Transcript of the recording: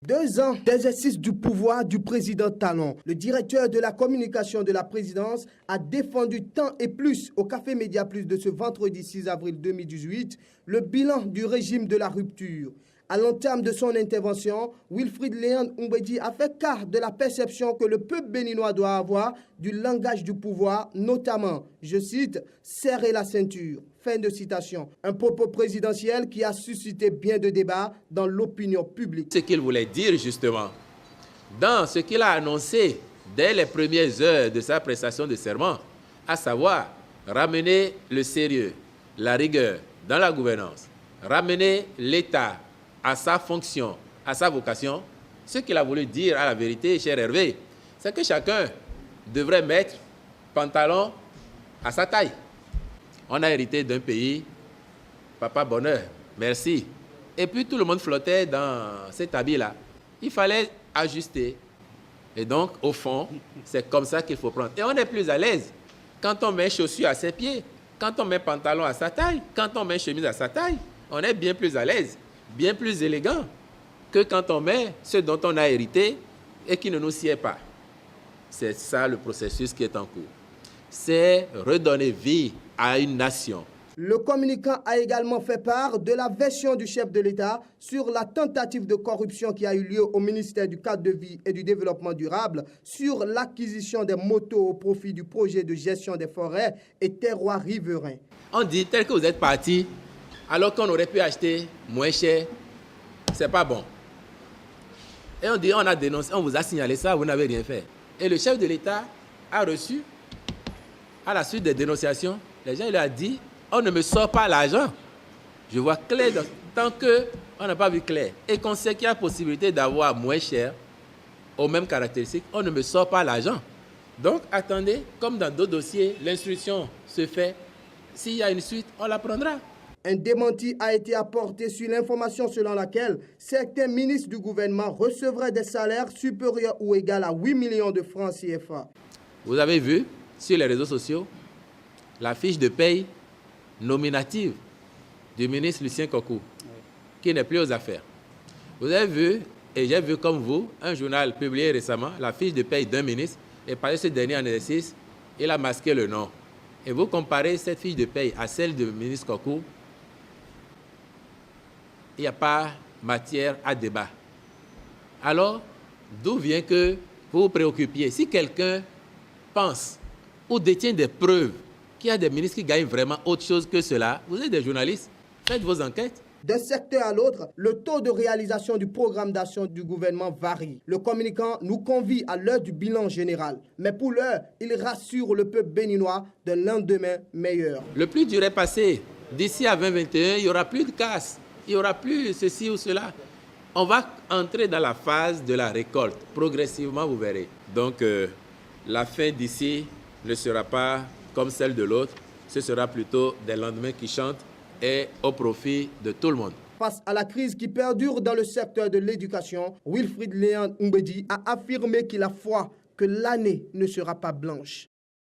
2 ans d'exercice du pouvoir du président Talon. Le directeur de la communication de la présidence a défendu tant et plus au Café Média Plus de ce vendredi 6 avril 2018 le bilan du régime de la rupture. À l'entame de son intervention, Wilfried Léon Umbedi a fait part de la perception que le peuple béninois doit avoir du langage du pouvoir, notamment, je cite, « serrer la ceinture ». Fin de citation. Un propos présidentiel qui a suscité bien de débats dans l'opinion publique. Ce qu'il voulait dire justement, dans ce qu'il a annoncé dès les premières heures de sa prestation de serment, à savoir ramener le sérieux, la rigueur dans la gouvernance, ramener l'État à sa fonction, à sa vocation, ce qu'il a voulu dire à la vérité, cher Hervé, c'est que chacun devrait mettre pantalon à sa taille. On a hérité d'un pays, papa bonheur, merci. Et puis tout le monde flottait dans cet habit-là. Il fallait ajuster. Et donc, au fond, c'est comme ça qu'il faut prendre. Et on est plus à l'aise quand on met chaussures à ses pieds, quand on met pantalon à sa taille, quand on met chemise à sa taille. On est bien plus à l'aise, bien plus élégant que quand on met ce dont on a hérité et qui ne nous sied pas. C'est ça le processus qui est en cours. C'est redonner vie à une nation. Le communicant a également fait part de la version du chef de l'État sur la tentative de corruption qui a eu lieu au ministère du Cadre de vie et du Développement durable sur l'acquisition des motos au profit du projet de gestion des forêts et terroirs riverains. On dit tel que vous êtes parti, alors qu'on aurait pu acheter moins cher, c'est pas bon. Et on dit on a dénoncé, on vous a signalé ça, vous n'avez rien fait. Et le chef de l'État a reçu, à la suite des dénonciations, les gens il a dit on ne me sort pas l'argent. Je vois clair tant qu'on n'a pas vu clair et qu'on sait qu'il y a possibilité d'avoir moins cher aux mêmes caractéristiques, on ne me sort pas l'argent. Donc attendez, comme dans d'autres dossiers, l'instruction se fait. S'il y a une suite, on la prendra. Un démenti a été apporté sur l'information selon laquelle certains ministres du gouvernement recevraient des salaires supérieurs ou égaux à 8 millions de francs CFA. Vous avez vu sur les réseaux sociaux la fiche de paye nominative du ministre Lucien Cokou, qui n'est plus aux affaires. Vous avez vu, et j'ai vu comme vous, un journal publié récemment, la fiche de paye d'un ministre, et par ce dernier en exercice, il a masqué le nom. Et vous comparez cette fiche de paye à celle du ministre Cokou, il n'y a pas matière à débat. Alors, d'où vient que vous vous préoccupiez? Si quelqu'un pense ou détient des preuves qu'il y a des ministres qui gagnent vraiment autre chose que cela, vous êtes des journalistes, faites vos enquêtes. D'un secteur à l'autre, le taux de réalisation du programme d'action du gouvernement varie. Le communicant nous convie à l'heure du bilan général. Mais pour l'heure, il rassure le peuple béninois d'un lendemain meilleur. Le plus dur est passé. D'ici à 2021, il n'y aura plus de casse. Il n'y aura plus ceci ou cela. On va entrer dans la phase de la récolte. Progressivement, vous verrez. Donc, la fin d'ici ne sera pas comme celle de l'autre. Ce sera plutôt des lendemains qui chantent et au profit de tout le monde. Face à la crise qui perdure dans le secteur de l'éducation, Wilfried Léon Umbedi a affirmé qu'il a foi que l'année ne sera pas blanche.